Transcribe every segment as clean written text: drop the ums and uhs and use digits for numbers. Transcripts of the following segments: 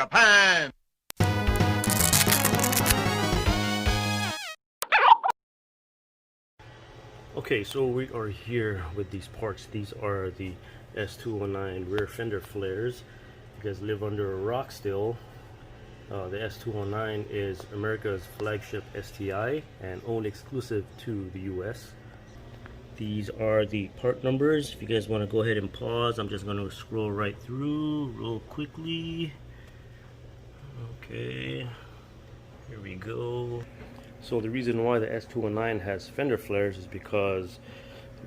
Japan! Okay, so we are here with these parts. These are the S209 rear fender flares. If you guys live under a rock still, the S209 is America's flagship STI and owned exclusive to the US. These are the part numbers. If you guys want to go ahead and pause, I'm just going to scroll right through real quickly. Okay, here we go. So the reason why the S209 has fender flares is because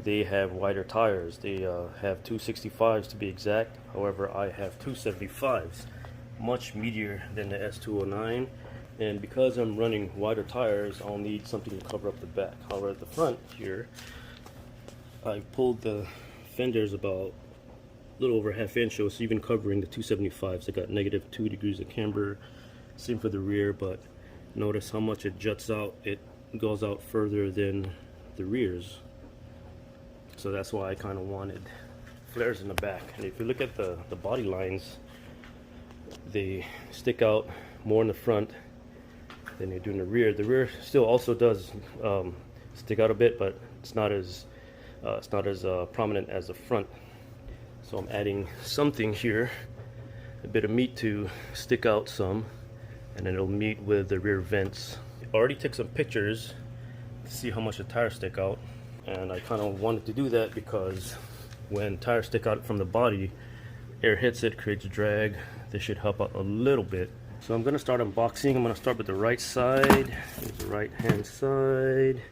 they have wider tires. They have 265s to be exact. However, I have 275s, much meatier than the S209. And because I'm running wider tires, I'll need something to cover up the back. However, at the front here, I pulled the fenders about a little over ½ inch, so it's even covering the 275s. I got -2 degrees of camber. Same for the rear, but notice how much it juts out. It goes out further than the rears. So that's why I kind of wanted flares in the back. And if you look at the body lines, they stick out more in the front than they do in the rear. The rear still also does stick out a bit, but it's not as prominent as the front. So I'm adding something here, a bit of meat to stick out some, and then it'll meet with the rear vents. I already took some pictures to see how much the tires stick out, and I kind of wanted to do that because when tires stick out from the body, air hits it, creates drag. This should help out a little bit. So I'm going to start unboxing. I'm going to start with the right side. Here's the right hand side,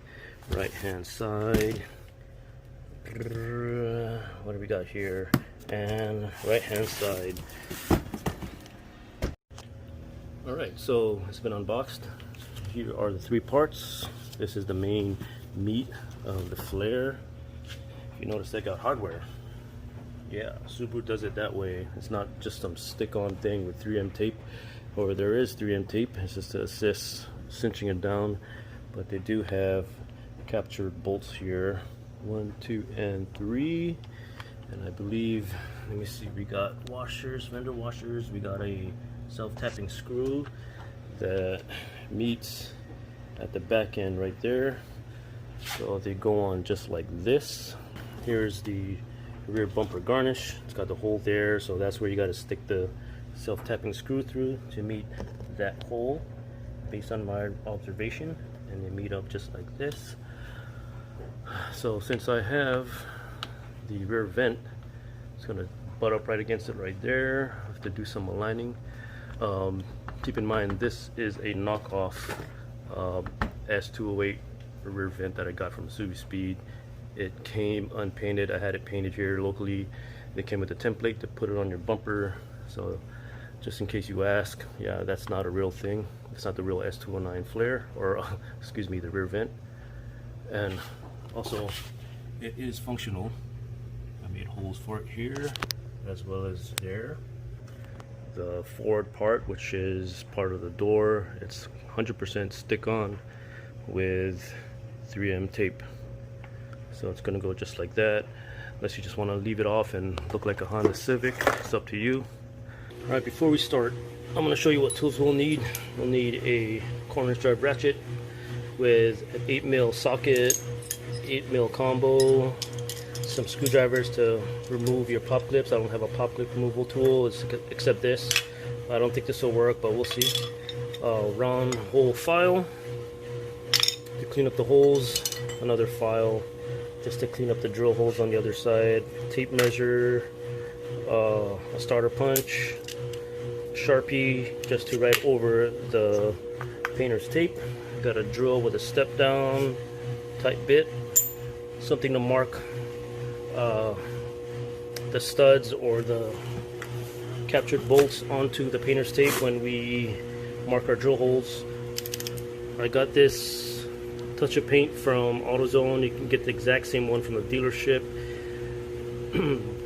what do we got here, and right hand side. Alright, so it's been unboxed. Here are the 3 parts. This is the main meat of the flare. If you notice, they got hardware. Yeah, Subaru does it that way. It's not just some stick-on thing with 3M tape, or there is 3M tape. It's just to assist cinching it down, but they do have captured bolts here. 1, 2, and 3. And I believe, let me see, we got washers, fender washers. We got a self-tapping screw that meets at the back end right there. So they go on just like this. Here's the rear bumper garnish. It's got the hole there, so that's where you got to stick the self-tapping screw through to meet that hole based on my observation, and they meet up just like this. So since I have the rear vent, it's going to butt up right against it right there. I have to do some aligning. Keep in mind, this is a knockoff S208 rear vent that I got from Subi Speed. It came unpainted. I had it painted here locally. They came with a template to put it on your bumper. So just in case you ask, yeah, that's not a real thing. It's not the real S209 flare, or excuse me, the rear vent. And also, it is functional. I made holes for it here as well as there. The forward part, which is part of the door, it's 100% stick-on with 3M tape. So it's going to go just like that. Unless you just want to leave it off and look like a Honda Civic, it's up to you. Alright, before we start, I'm going to show you what tools we'll need. We'll need a corner drive ratchet with an 8mm socket, 8mm combo, some screwdrivers to remove your pop clips. I don't have a pop clip removal tool except this. I don't think this will work, but we'll see. Round hole file to clean up the holes, another file just to clean up the drill holes on the other side, tape measure, a starter punch, Sharpie just to write over the painter's tape. Got a drill with a step down type bit, something to mark the studs or the captured bolts onto the painter's tape when we mark our drill holes. I got this touch of paint from AutoZone. You can get the exact same one from the dealership.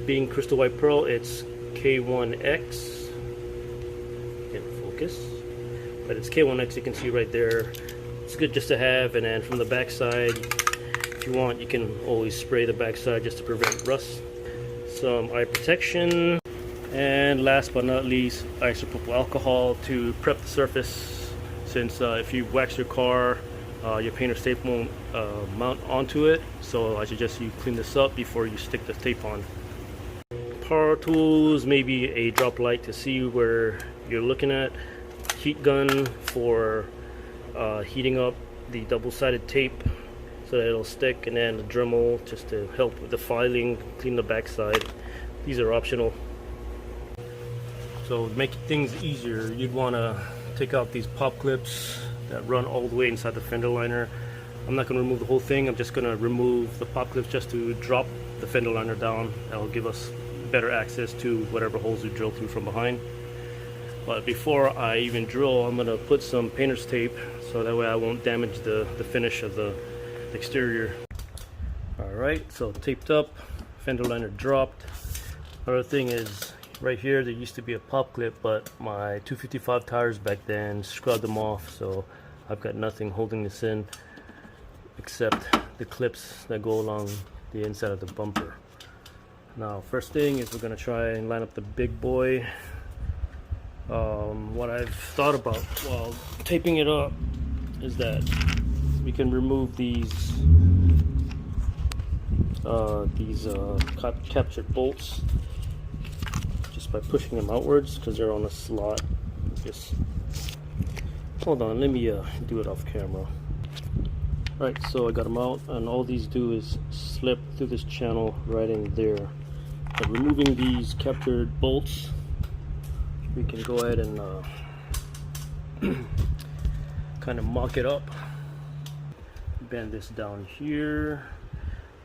Being crystal white pearl, it's K1X. Can't focus, but it's K1X. You can see right there. It's good just to have. And then from the back side, if you want, you can always spray the back side just to prevent rust. Some eye protection. And last but not least, isopropyl alcohol to prep the surface, since if you wax your car, your painter's tape won't mount onto it. So I suggest you clean this up before you stick the tape on. Power tools, maybe a drop light to see where you're looking at, heat gun for heating up the double-sided tape so that it'll stick, and then the Dremel just to help with the filing, clean the backside. These are optional. So to make things easier, you'd want to take out these pop clips that run all the way inside the fender liner. I'm not going to remove the whole thing, I'm just going to remove the pop clips just to drop the fender liner down. That'll give us better access to whatever holes we drill through from behind. But before I even drill, I'm going to put some painter's tape so that way I won't damage the finish of the exterior. Alright, so taped up, fender liner dropped. Another thing is, right here there used to be a pop clip, but my 255 tires back then scrubbed them off, so I've got nothing holding this in except the clips that go along the inside of the bumper. Now, first thing is we're going to try and line up the big boy. What I've thought about while taping it up is that we can remove these captured bolts just by pushing them outwards because they're on a slot. Just hold on, let me do it off camera. Right, so I got them out, and all these do is slip through this channel right in there. By removing these captured bolts, we can go ahead and kind of mock it up. Bend this down here.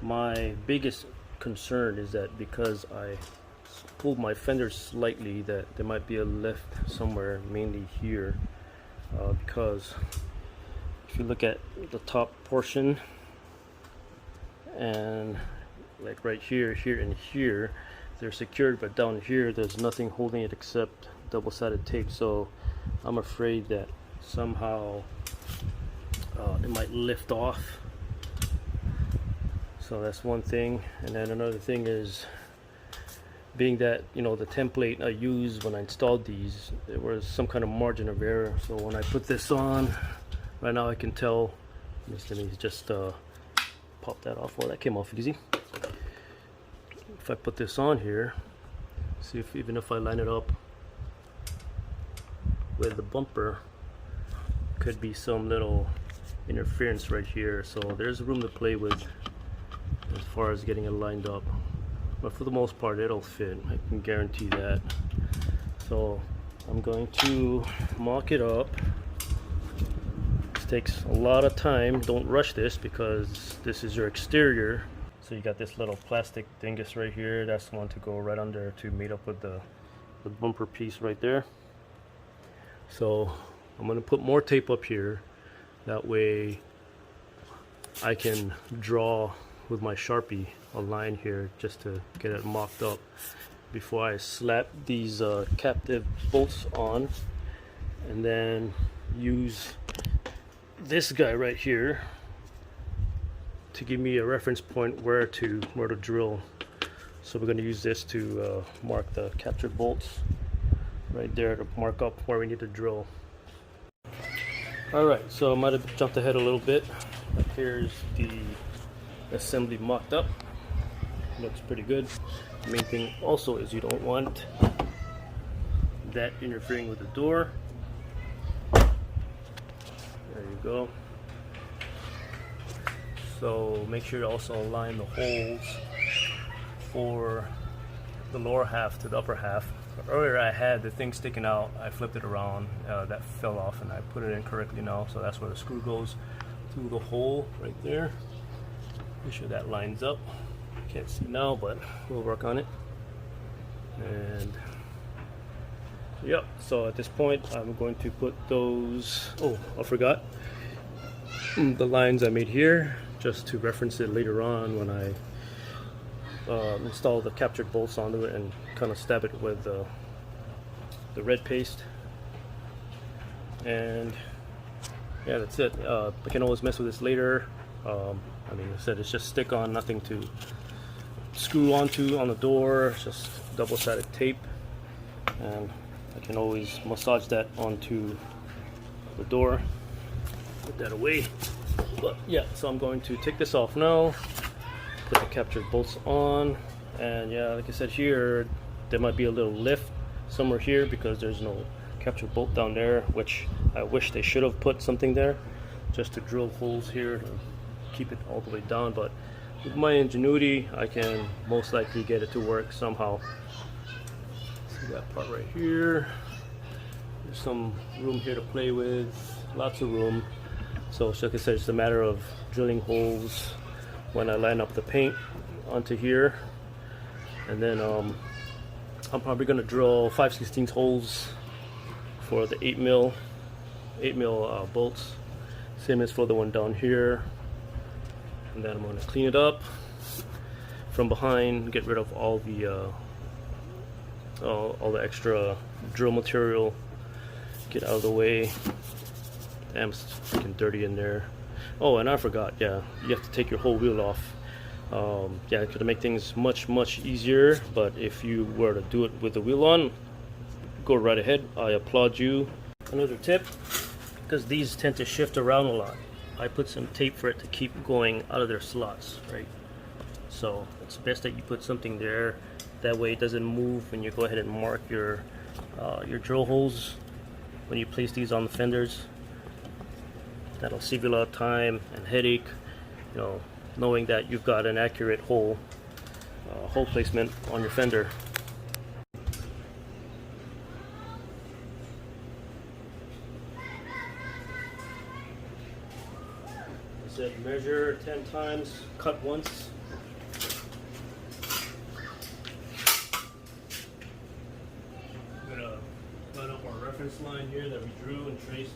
My biggest concern is that because I pulled my fender slightly, that there might be a lift somewhere, mainly here, because if you look at the top portion, and like right here, here, and here, they're secured, but down here there's nothing holding it except double-sided tape. So I'm afraid that somehow it might lift off. So that's one thing. And then another thing is, being that, you know, the template I used when I installed these, there was some kind of margin of error. So when I put this on, right now I can tell. Let me just pop that off. Well, that came off easy. If I put this on here, see if even if I line it up with the bumper, could be some little interference right here. So there's room to play with as far as getting it lined up, but for the most part it'll fit, I can guarantee that. So I'm going to mock it up. This takes a lot of time. Don't rush this because this is your exterior. So you got this little plastic dingus right here, that's the one to go right under to meet up with the bumper piece right there. So I'm going to put more tape up here, that way I can draw with my Sharpie a line here just to get it mocked up before I slap these captive bolts on, and then use this guy right here to give me a reference point where to drill. So we're going to use this to mark the captured bolts right there, to mark up where we need to drill. Alright, so I might have jumped ahead a little bit. Here's the assembly mocked up. Looks pretty good. The main thing also is you don't want that interfering with the door. There you go. So make sure you also align the holes for the lower half to the upper half. Earlier I had the thing sticking out, I flipped it around, that fell off, and I put it in correctly now. So that's where the screw goes through the hole right there. Make sure that lines up. Can't see now, but we'll work on it. And yep, so at this point I'm going to put those, oh, I forgot the lines I made here, just to reference it later on when I install the captured bolts onto it and kind of stab it with the red paste. And yeah, that's it. I can always mess with this later. I mean, I said it's just stick on, nothing to screw onto on the door. It's just double-sided tape. and I can always massage that onto the door. Put that away. But yeah, so I'm going to take this off now, put the captured bolts on, and yeah, like I said, here there might be a little lift somewhere here because there's no captured bolt down there, which I wish they should have put something there just to drill holes here to keep it all the way down. But with my ingenuity, I can most likely get it to work somehow. See that part right here? There's some room here to play with, lots of room. So like I said, it's a matter of drilling holes when I line up the paint onto here, and then I'm probably going to drill 5/16 holes for the 8 mil bolts, same as for the one down here. And then I'm going to clean it up from behind, get rid of all the extra drill material, get out of the way. Damn, it's freaking dirty in there. Oh, and I forgot, yeah, you have to take your whole wheel off. Yeah, it could make things much easier, but if you were to do it with the wheel on, go right ahead. I applaud you. Another tip, because these tend to shift around a lot, I put some tape for it to keep going out of their slots, right? So it's best that you put something there, that way it doesn't move when you go ahead and mark your drill holes when you place these on the fenders. That'll save you a lot of time and headache, you know, knowing that you've got an accurate hole placement on your fender. I said measure 10 times, cut once. I'm gonna line up our reference line here that we drew and traced.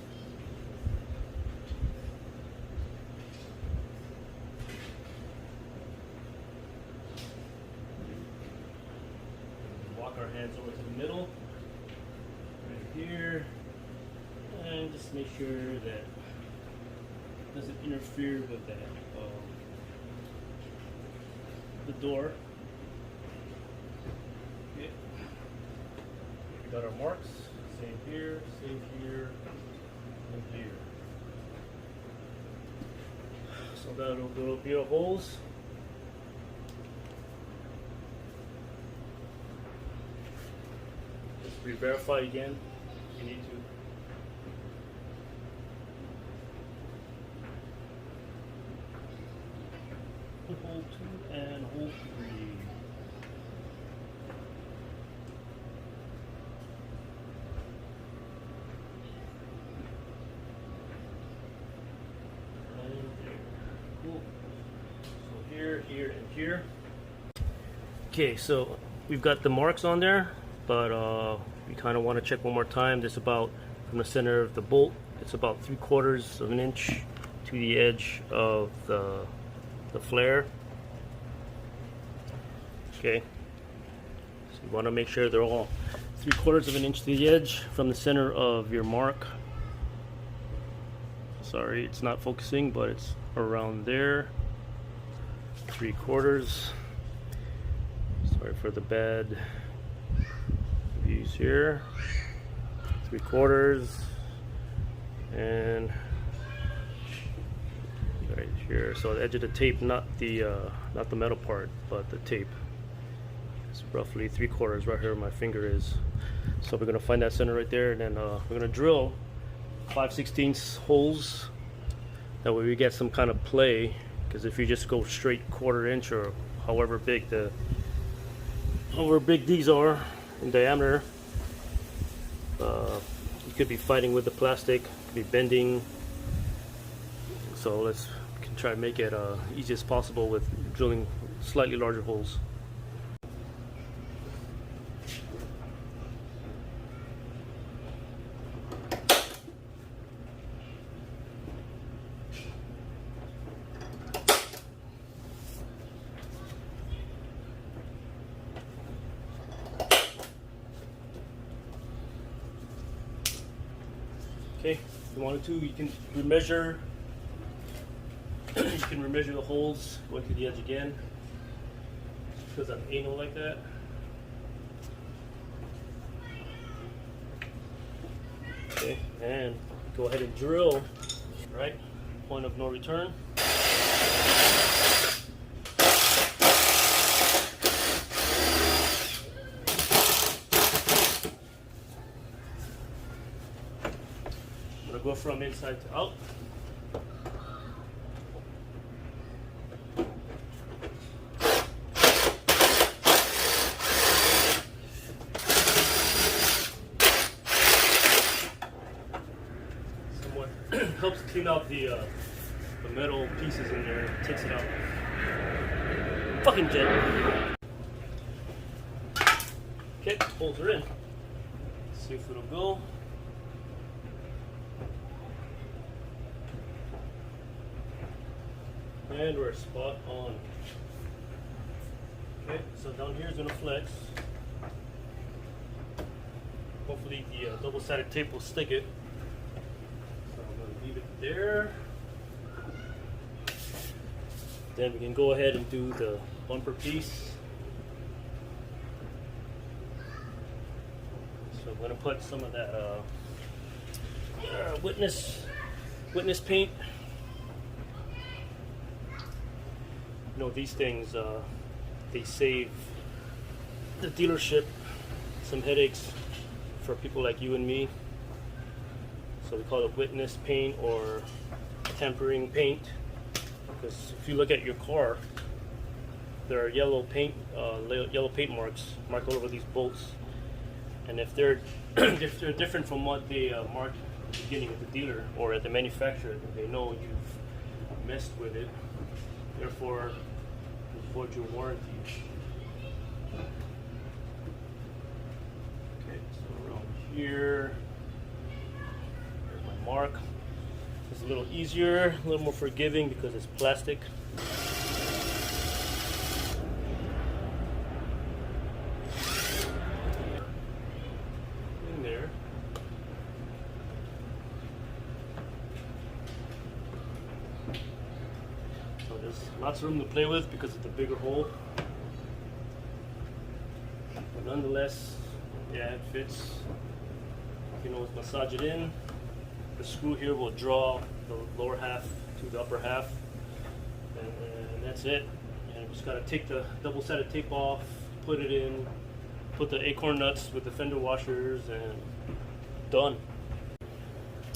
Walk our hands over to the middle, right here, and just make sure that it doesn't interfere with that the door. Okay. We got our marks, same here, and here. So that'll be our holes. Re-verify again if you need to. Hole 2 and hole 3. And there. Cool. So here, and here. Okay, so we've got the marks on there, but we kind of want to check one more time. This about from the center of the bolt, it's about 3/4 of an inch to the edge of the flare. Okay, so you want to make sure they're all 3/4 of an inch to the edge from the center of your mark. Sorry, it's not focusing, but it's around there. 3/4. Sorry for the bad views here. 3/4, and right here. So the edge of the tape, not the metal part, but the tape. It's roughly 3/4 right here where my finger is. So we're gonna find that center right there, and then we're gonna drill 5/16 holes. That way we get some kind of play. Because if you just go straight 1/4 inch or however big these are in diameter, you could be fighting with the plastic, could be bending. So we can try to make it easy as possible with drilling slightly larger holes. Okay, if you wanted to, you can remeasure. You can remeasure the holes going to the edge again, because I'm anal like that. Okay, and go ahead and drill, right? Point of no return. I'm gonna go from inside to out. Somewhat helps clean out the metal pieces in there, takes it out. Fucking jet. Okay, holes are in. Let's see if it'll go. And we're spot on. Okay, so down here is gonna flex. Hopefully the double-sided tape will stick it. So I'm gonna leave it there. Then we can go ahead and do the bumper piece. So I'm gonna put some of that witness paint. You know, these things, they save the dealership some headaches for people like you and me. So we call it witness paint or tempering paint. Because if you look at your car, there are yellow paint marks marked all over these bolts. And if they're if they're different from what they marked at the beginning at the dealer or at the manufacturer, they know you've messed with it. Therefore, void your warranty. Okay, so around here, there's my mark. It's a little easier, a little more forgiving because it's plastic. In there. So there's lots of room to play with because it's a bigger hole. But nonetheless, yeah, it fits. You can always massage it in. The screw here will draw the lower half to the upper half, and that's it. And just gotta take the double-sided tape off, put it in, put the acorn nuts with the fender washers, and done.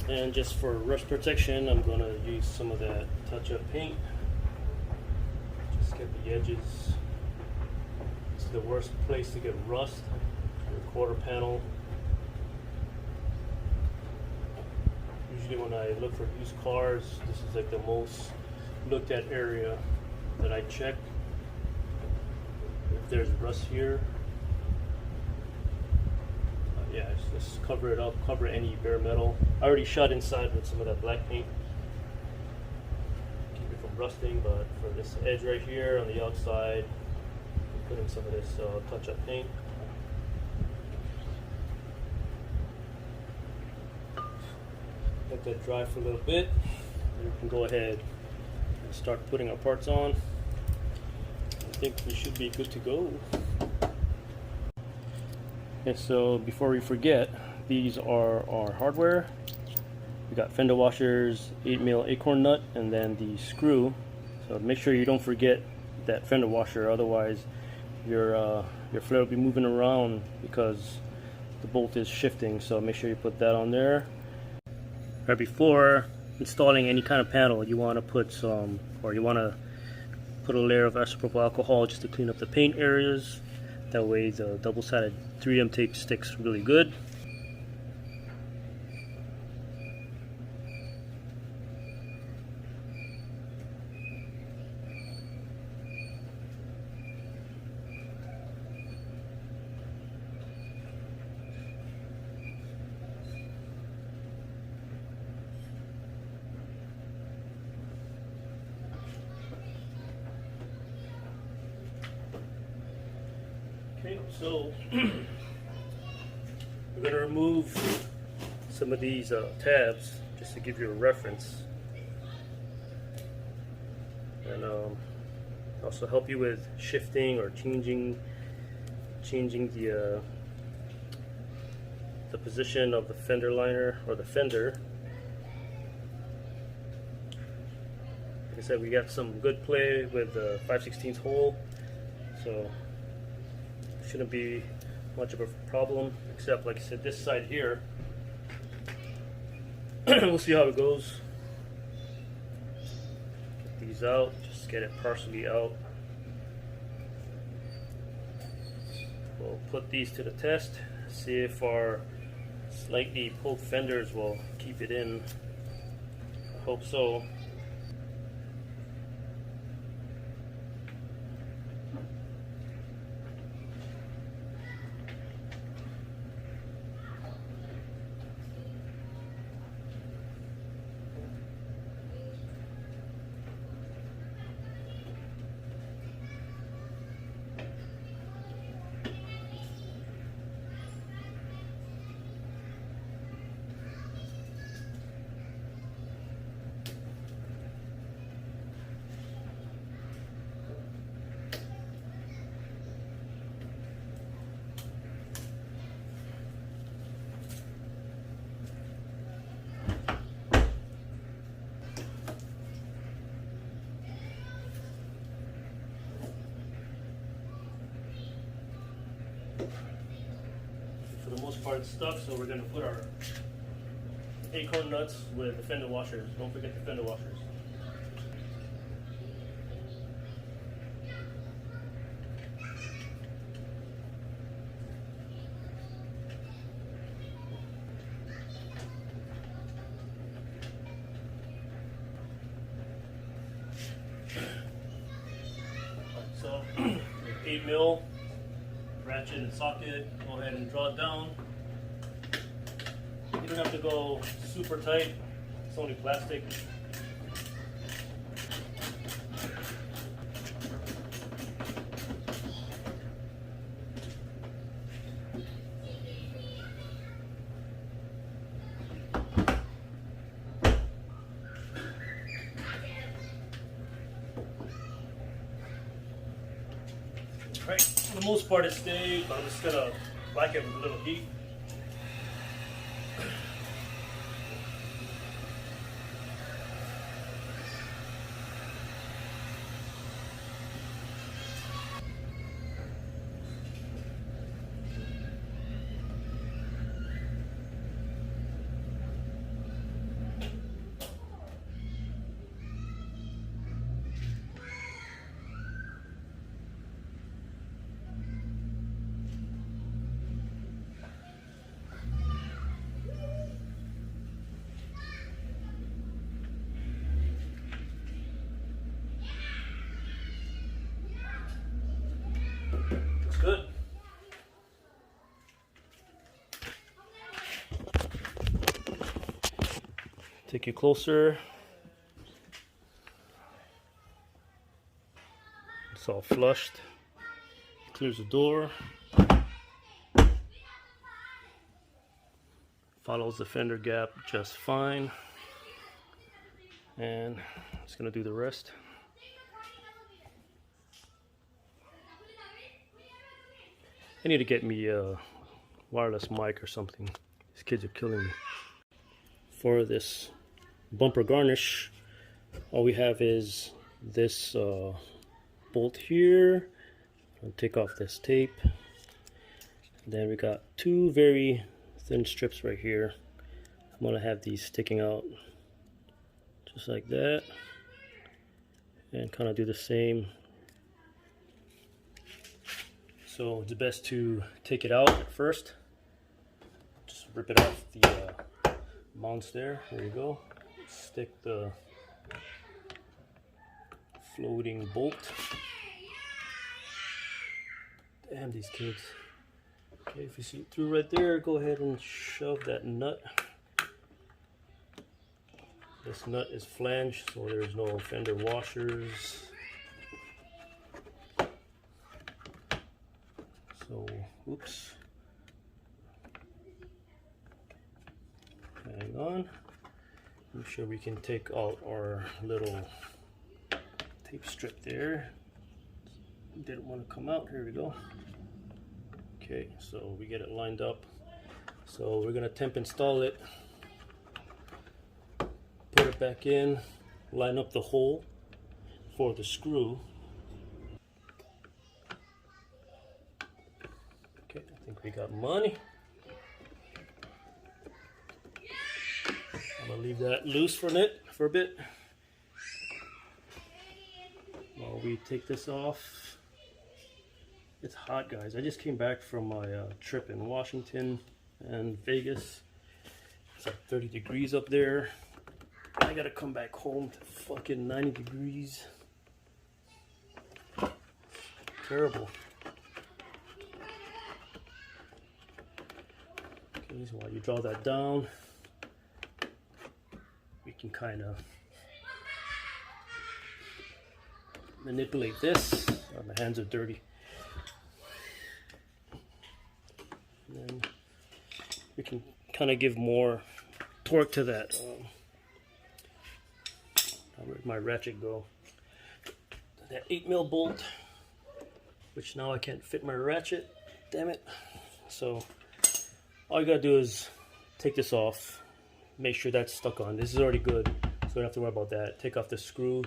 And just for rust protection, I'm gonna use some of that touch-up paint. Just get the edges. It's the worst place to get rust. Your quarter panel. Usually when I look for used cars, this is like the most looked at area that I check. If there's rust here, yeah, just cover it up, cover any bare metal. I already shot inside with some of that black paint, keep it from rusting, but for this edge right here on the outside, put in some of this touch-up paint. Let that dry for a little bit, and we can go ahead and start putting our parts on. I think we should be good to go. Okay, so before we forget, these are our hardware. We got fender washers, 8mm acorn nut, and then the screw. So make sure you don't forget that fender washer, otherwise your flare will be moving around because the bolt is shifting. So make sure you put that on there. Right before installing any kind of panel, you want to put some, or you want to put a layer of isopropyl alcohol just to clean up the paint areas. That way the double-sided 3M tape sticks really good. Okay, so we're going to remove some of these tabs just to give you a reference, and also help you with shifting or changing the the position of the fender liner, or the fender. Like I said, we got some good play with the 5/16 hole, so shouldn't be much of a problem, except like I said, this side here. We'll see how it goes. Get these out, just get it partially out. We'll put these to the test, see if our slightly pulled fenders will keep it in. I hope so. For the most part it's stuck, so we're going to put our acorn nuts with the fender washers. Don't forget the fender washers. So 8mm ratchet and socket, go ahead and draw it down. You don't have to go super tight, it's only plastic. Right, for the most part it stayed, but I'm just gonna whack it with a little heat. Looks good. Take it closer. It's all flushed. Clears the door. Follows the fender gap just fine. And it's gonna do the rest. I need to get me a wireless mic or something. These kids are killing me. For this bumper garnish, all we have is this bolt here. I'll take off this tape. Then we got two very thin strips right here. I'm gonna have these sticking out just like that, and kind of do the same. So it's best to take it out at first. Just rip it off the mounts there. There you go. Stick the floating bolt. Damn these kids. Okay, if you see it through right there, go ahead and shove that nut. This nut is flanged, so there's no fender washers. So, oops. Hang on. Make sure we can take out our little tape strip there. Didn't want to come out. Here we go. Okay, so we get it lined up. So we're gonna temp install it, put it back in, line up the hole for the screw. Okay, I think we got money. I'm gonna leave that loose for a bit while we take this off. It's hot, guys. I just came back from my trip in Washington and Vegas. It's like 30 degrees up there. I gotta come back home to fucking 90 degrees. Terrible. Okay, so while you draw that down, we can kind of manipulate this. Oh, my hands are dirty. And then we can kind of give more torque to that. Where'd my ratchet go? That 8mm bolt, which now I can't fit my ratchet. Damn it. So all you gotta do is take this off, make sure that's stuck on. This is already good, so you don't have to worry about that. Take off the screw.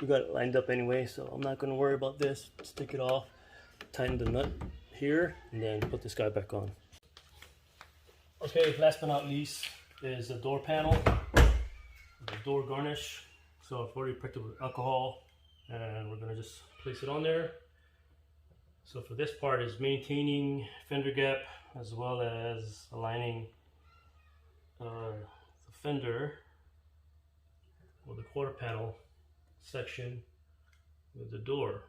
We got it lined up anyway, so I'm not gonna worry about this. Just take it off, tighten the nut here, and then put this guy back on. Okay, last but not least is the door panel, the door garnish. So I've already pricked it with alcohol, and we're gonna just place it on there. So for this part is maintaining fender gap, as well as aligning the fender or the quarter panel section with the door.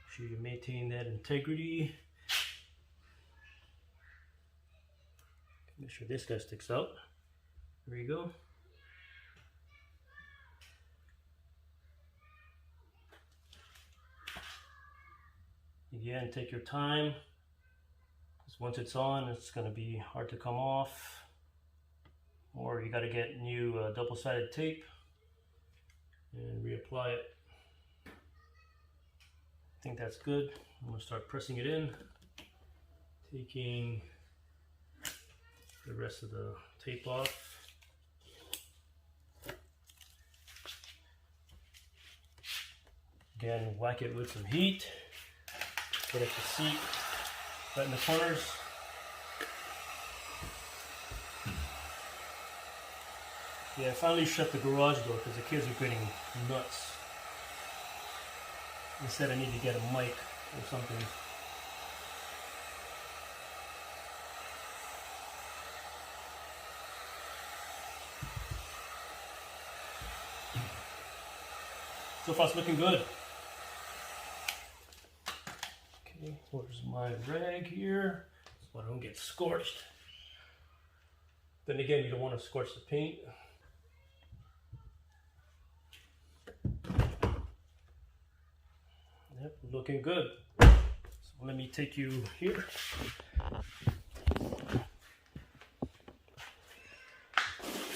Make sure you maintain that integrity. Make sure this guy sticks out. There you go. Again, take your time, because once it's on, it's going to be hard to come off, or you got to get new double-sided tape and reapply it. I think that's good. I'm going to start pressing it in, taking the rest of the tape off. Again, whack it with some heat. Get it to seat right in the corners. Yeah, I finally shut the garage door because the kids are getting nuts. They said I need to get a mic or something. So far it's looking good. Okay, where's my rag here? So I don't get scorched. Then again, you don't want to scorch the paint. Yep, looking good. So let me take you here.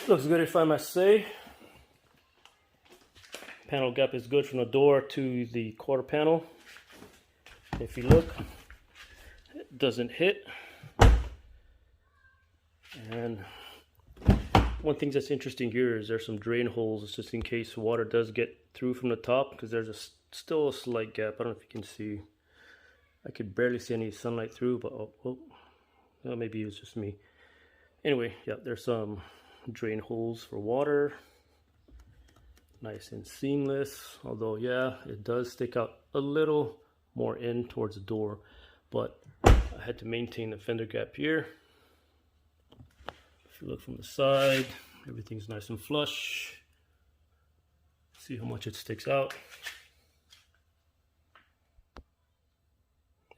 Looks good if I must say. Panel gap is good from the door to the quarter panel. If you look, it doesn't hit. And one thing that's interesting here is there's some drain holes just in case water does get through from the top, because there's still a slight gap. I don't know if you can see. I could barely see any sunlight through, but well, maybe it was just me. Anyway, yeah, there's some drain holes for water. Nice and seamless, although yeah, it does stick out a little more in towards the door, but I had to maintain the fender gap here. If you look from the side, everything's nice and flush. See how much it sticks out.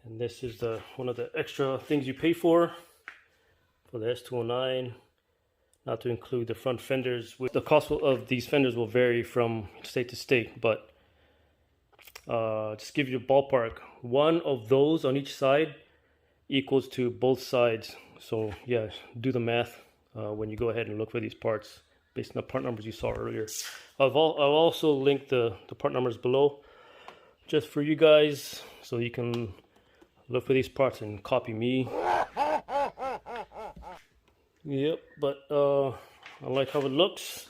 And this is one of the extra things you pay for the S209. Not to include the front fenders. The cost of these fenders will vary from state to state, but just give you a ballpark. One of those on each side equals to both sides. So yeah, do the math when you go ahead and look for these parts. based on the part numbers you saw earlier. I'll also link the part numbers below just for you guys, so you can look for these parts and copy me. Yep, but I like how it looks.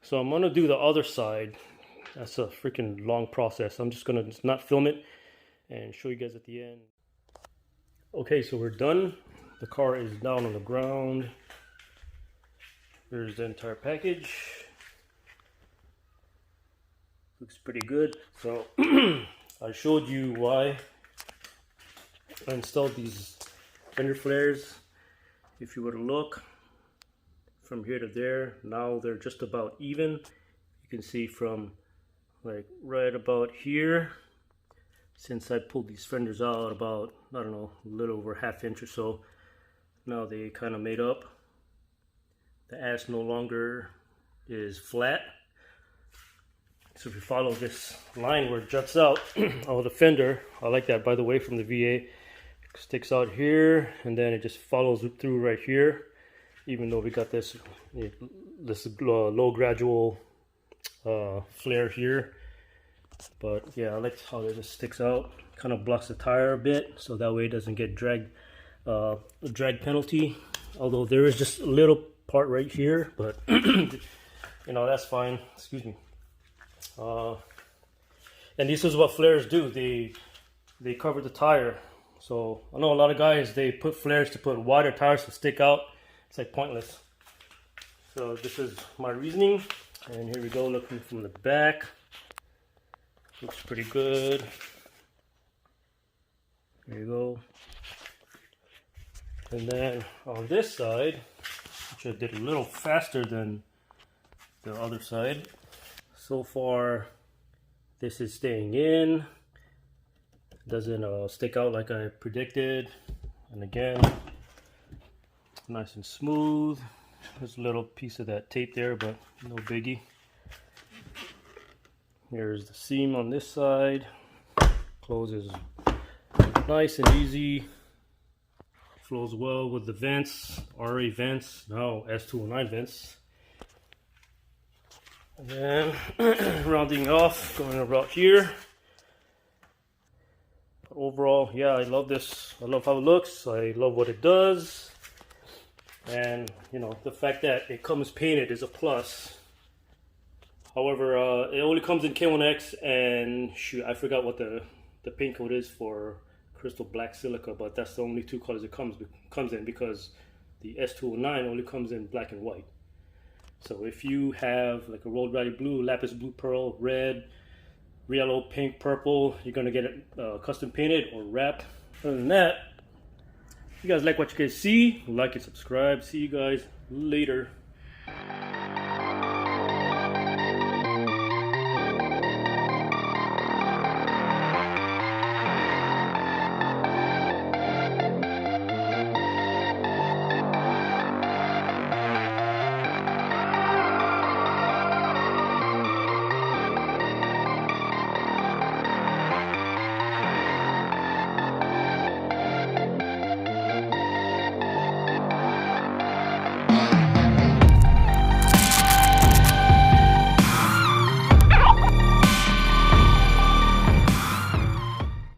So I'm gonna do the other side. That's a freaking long process. I'm just gonna not film it and show you guys at the end. Okay, so we're done. The car is down on the ground. Here's the entire package. Looks pretty good. So I showed you why I installed these fender flares. If you were to look from here to there, now they're just about even. You can see from like right about here, since I pulled these fenders out about, I don't know, a little over ½ inch or so, now they kind of made up. The ash no longer is flat. So if you follow this line where it juts out of the fender, I like that, by the way, from the VA. It sticks out here and then it just follows through right here, even though we got this low gradual flare here. But yeah, I like how it just sticks out, kind of blocks the tire a bit, so that way it doesn't get dragged, a drag penalty. Although there is just a little part right here, but you know, that's fine. Excuse me. And this is what flares do. They cover the tire. So I know a lot of guys, they put flares to put wider tires to stick out. It's like pointless. So this is my reasoning. And here we go, looking from the back. Looks pretty good. There you go. And then on this side, which I did a little faster than the other side. So far, this is staying in. Doesn't stick out like I predicted. And again, nice and smooth. There's a little piece of that tape there, but no biggie. Here's the seam on this side. Closes nice and easy. Flows well with the vents, RA vents, now S209 vents. And then rounding off, going about here. But overall, yeah, I love this. I love how it looks. I love what it does. And you know, the fact that it comes painted is a plus. However, it only comes in K1X, and shoot, I forgot what the paint code is for crystal black silica, but that's the only two colors it comes in, because the S209 only comes in black and white. So if you have like a Road Rally blue, lapis blue pearl, red, yellow, pink, purple, you're gonna get it custom painted or wrapped. Other than that, if you guys like what you guys see, like and subscribe. See you guys later.